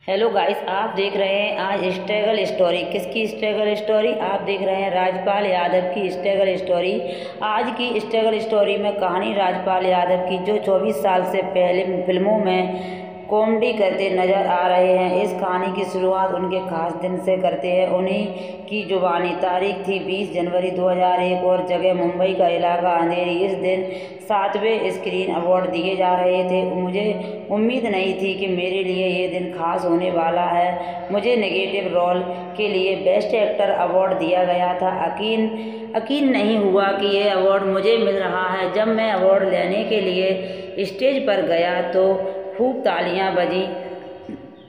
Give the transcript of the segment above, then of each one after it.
Hello guys, आप देख रहे हैं आज स्ट्रगल स्टोरी। किसकी स्ट्रगल स्टोरी? आप देख रहे हैं राजपाल यादव की स्ट्रगल स्टोरी। आज की स्ट्रगल स्टोरी में कहानी राजपाल यादव की, जो 24 साल से पहले फिल्मों में कॉमेडी करते नजर आ रहे हैं। इस कहानी की शुरुआत उनके खास दिन से करते हैं। उन्हीं की जुबानी तारीख थी 20 जनवरी 2001 और जगह मुंबई का इलाका अंधेरी। इस दिन 7वें स्क्रीन अवार्ड दिए जा रहे थे। मुझे उम्मीद नहीं थी कि मेरे लिए ये दिन खास होने वाला है। मुझे नेगेटिव रोल के लिए बेस्ट एक्टर अवार्ड दिया गया था। यकीन नहीं हुआ कि ये अवार्ड मुझे मिल रहा है। जब मैं अवार्ड लेने के लिए स्टेज पर गया तो खूब तालियां बजी।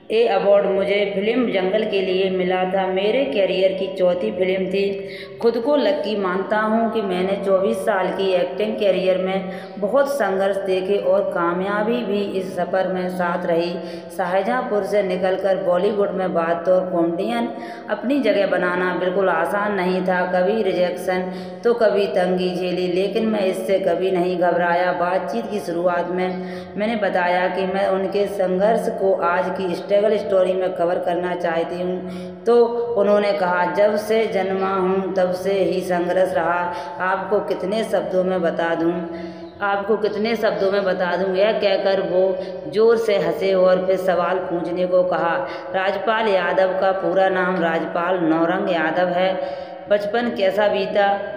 ये अवार्ड मुझे फिल्म जंगल के लिए मिला था। मेरे कैरियर की चौथी फिल्म थी। खुद को लकी मानता हूँ कि मैंने 24 साल की एक्टिंग कैरियर में बहुत संघर्ष देखे और कामयाबी भी इस सफ़र में साथ रही। शाहजहाँपुर से निकलकर बॉलीवुड में बतौर कॉमेडियन अपनी जगह बनाना बिल्कुल आसान नहीं था। कभी रिजेक्शन तो कभी तंगी झेली, लेकिन मैं इससे कभी नहीं घबराया। बातचीत की शुरुआत में मैंने बताया कि मैं उनके संघर्ष को आज की स्ट्रगल स्टोरी में कवर करना चाहती हूँ, तो उन्होंने कहा, जब से जन्मा हूँ तब से ही संघर्ष रहा। आपको कितने शब्दों में बता दूँ? यह कहकर वो जोर से हंसे और फिर सवाल पूछने को कहा। राजपाल यादव का पूरा नाम राजपाल नौरंग यादव है। बचपन कैसा बीता?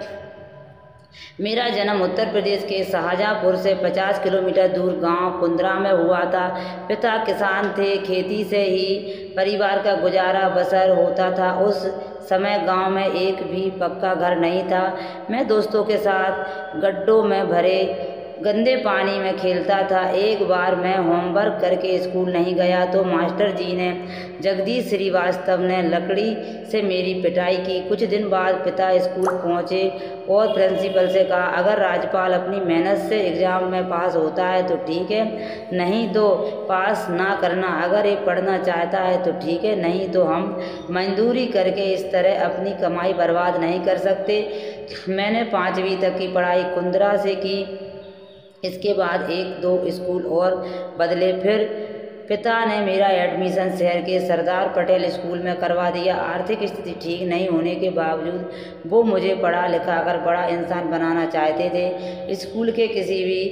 मेरा जन्म उत्तर प्रदेश के शाहजहाँपुर से 50 किलोमीटर दूर गांव कुंदरा में हुआ था। पिता किसान थे। खेती से ही परिवार का गुजारा बसर होता था। उस समय गांव में एक भी पक्का घर नहीं था। मैं दोस्तों के साथ गड्ढों में भरे गंदे पानी में खेलता था। एक बार मैं होमवर्क करके स्कूल नहीं गया तो मास्टर जी ने, जगदीश श्रीवास्तव ने, लकड़ी से मेरी पिटाई की। कुछ दिन बाद पिता स्कूल पहुंचे और प्रिंसिपल से कहा, अगर राजपाल अपनी मेहनत से एग्ज़ाम में पास होता है तो ठीक है, नहीं तो पास ना करना। अगर ये पढ़ना चाहता है तो ठीक है, नहीं तो हम मजदूरी करके इस तरह अपनी कमाई बर्बाद नहीं कर सकते। मैंने 5वीं तक की पढ़ाई कुंदरा से की। इसके बाद 1-2 स्कूल और बदले। फिर पिता ने मेरा एडमिशन शहर के सरदार पटेल स्कूल में करवा दिया। आर्थिक स्थिति ठीक नहीं होने के बावजूद वो मुझे पढ़ा लिखा कर बड़ा इंसान बनाना चाहते थे। स्कूल के किसी भी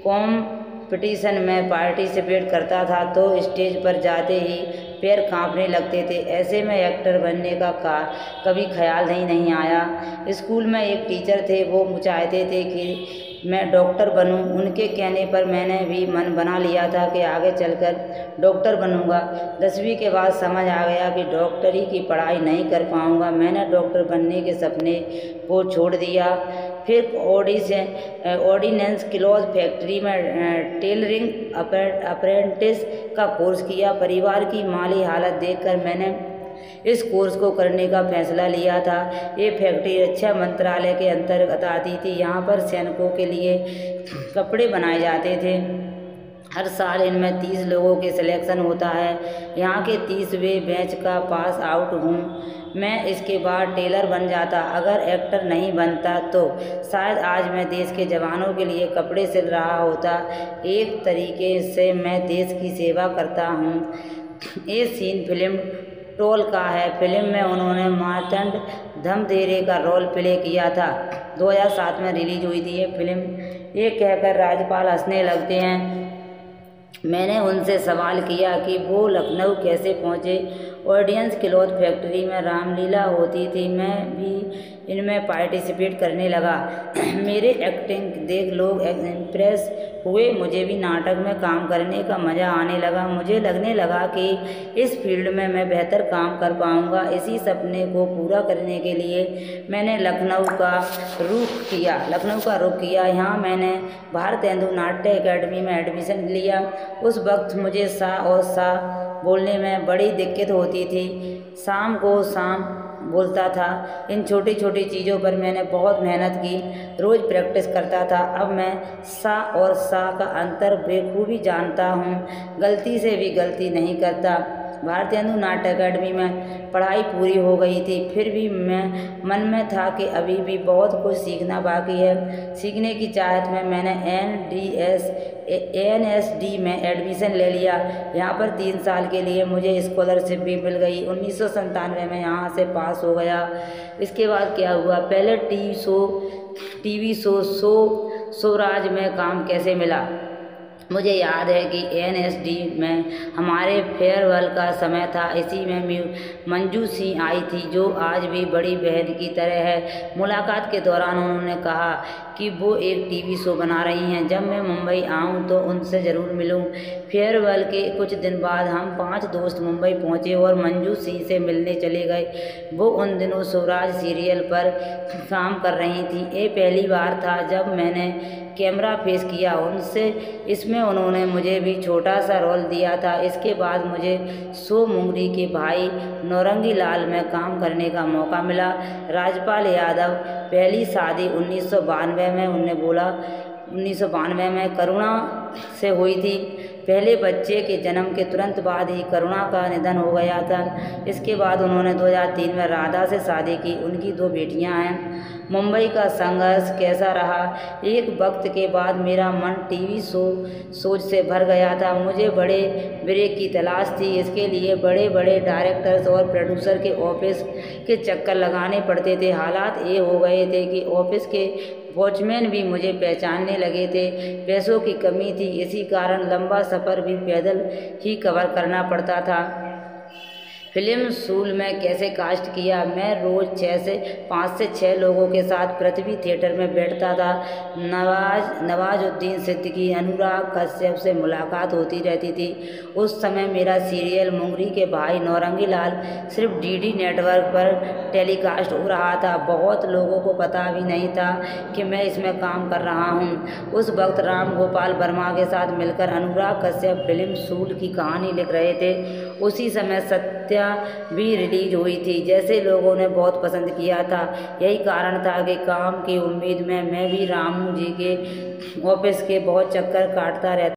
कॉम्पिटिशन में पार्टिसिपेट करता था तो स्टेज पर जाते ही पैर कांपने लगते थे। ऐसे में एक्टर बनने का कभी ख्याल नहीं आया। स्कूल में एक टीचर थे, वो चाहते थे कि मैं डॉक्टर बनूं। उनके कहने पर मैंने भी मन बना लिया था कि आगे चलकर डॉक्टर बनूंगा। 10वीं के बाद समझ आ गया कि डॉक्टरी की पढ़ाई नहीं कर पाऊंगा। मैंने डॉक्टर बनने के सपने को छोड़ दिया। फिर ऑर्डिनेंस क्लॉथ फैक्ट्री में टेलरिंग अप्रेंटिस का कोर्स किया। परिवार की माली हालत देखकर मैंने इस कोर्स को करने का फैसला लिया था। ये फैक्ट्री रक्षा मंत्रालय के अंतर्गत आती थी। यहाँ पर सैनिकों के लिए कपड़े बनाए जाते थे। हर साल इनमें 30 लोगों के सिलेक्शन होता है। यहाँ के 30वें बैच का पास आउट हूँ मैं। इसके बाद टेलर बन जाता। अगर एक्टर नहीं बनता तो शायद आज मैं देश के जवानों के लिए कपड़े सिल रहा होता। एक तरीके से मैं देश की सेवा करता हूँ। ये सीन फिल्म टोल का है। फिल्म में उन्होंने मार्तंड धमधेरे का रोल प्ले किया था। 2007 में रिलीज हुई थी ये फिल्म। ये कहकर राजपाल हंसने लगते हैं। मैंने उनसे सवाल किया कि वो लखनऊ कैसे पहुँचे। ऑर्डिनेंस क्लॉथ फैक्ट्री में रामलीला होती थी, मैं भी इनमें पार्टिसिपेट करने लगा। मेरे एक्टिंग देख लोग इम्प्रेस हुए। मुझे भी नाटक में काम करने का मज़ा आने लगा। मुझे लगने लगा कि इस फील्ड में मैं बेहतर काम कर पाऊंगा। इसी सपने को पूरा करने के लिए मैंने लखनऊ का रुख किया। यहाँ मैंने भारतेंदु नाट्य अकेडमी में एडमिशन लिया। उस वक्त मुझे सा और सा बोलने में बड़ी दिक्कत होती थी। शाम को शाम बोलता था। इन छोटी छोटी चीज़ों पर मैंने बहुत मेहनत की, रोज़ प्रैक्टिस करता था। अब मैं सा और सा का अंतर बेखूबी जानता हूँ। गलती से भी गलती नहीं करता। भारतीय हिंदू नाट्य अकेडमी में पढ़ाई पूरी हो गई थी, फिर भी मैं मन में था कि अभी भी बहुत कुछ सीखना बाकी है। सीखने की चाहत में मैंने ANSD में एडमिशन ले लिया। यहाँ पर 3 साल के लिए मुझे स्कॉलरशिप भी मिल गई। 1997 में यहाँ से पास हो गया। इसके बाद क्या हुआ, पहले टीवी शो स्वराज में काम कैसे मिला। मुझे याद है कि ANSD में हमारे फेयरवेल का समय था। इसी में मंजू सिंह आई थी, जो आज भी बड़ी बहन की तरह है। मुलाकात के दौरान उन्होंने कहा कि वो एक टीवी शो बना रही हैं, जब मैं मुंबई आऊं तो उनसे ज़रूर मिलूं। फेयरवेल के कुछ दिन बाद हम 5 दोस्त मुंबई पहुंचे और मंजू सिंह से मिलने चले गए। वो उन दिनों स्वराज सीरियल पर काम कर रही थी। ये पहली बार था जब मैंने कैमरा फेस किया उनसे। इसमें उन्होंने मुझे भी छोटा सा रोल दिया था। इसके बाद मुझे शो मुंगरी के भाई नौरंगी लाल में काम करने का मौका मिला। राजपाल यादव पहली शादी 1992 में, उन्होंने बोला 1992 में करुणा से हुई थी। पहले बच्चे के जन्म के तुरंत बाद ही करुणा का निधन हो गया था। इसके बाद उन्होंने 2003 में राधा से शादी की। उनकी 2 बेटियां हैं। मुंबई का संघर्ष कैसा रहा। एक वक्त के बाद मेरा मन टीवी सोच से भर गया था। मुझे बड़े ब्रेक की तलाश थी। इसके लिए बड़े बड़े डायरेक्टर्स और प्रोड्यूसर के ऑफिस के चक्कर लगाने पड़ते थे। हालात ये हो गए थे कि ऑफिस के वॉचमैन भी मुझे पहचानने लगे थे। पैसों की कमी थी, इसी कारण लंबा सफ़र भी पैदल ही कवर करना पड़ता था। फिल्म स्कूल में कैसे कास्ट किया। मैं रोज़ 5 से 6 लोगों के साथ पृथ्वी थिएटर में बैठता था। नवाजुद्दीन सिद्दीकी, अनुराग कश्यप से मुलाकात होती रहती थी। उस समय मेरा सीरियल मुंगरी के भाई नौरंगी लाल सिर्फ DD नेटवर्क पर टेलीकास्ट हो रहा था। बहुत लोगों को पता भी नहीं था कि मैं इसमें काम कर रहा हूँ। उस वक्त राम गोपाल वर्मा के साथ मिलकर अनुराग कश्यप फिल्म स्कूल की कहानी लिख रहे थे। उसी समय सत्या भी रिलीज हुई थी, जैसे लोगों ने बहुत पसंद किया था। यही कारण था कि काम की उम्मीद में मैं भी रामू जी के ऑफिस के बहुत चक्कर काटता रहता।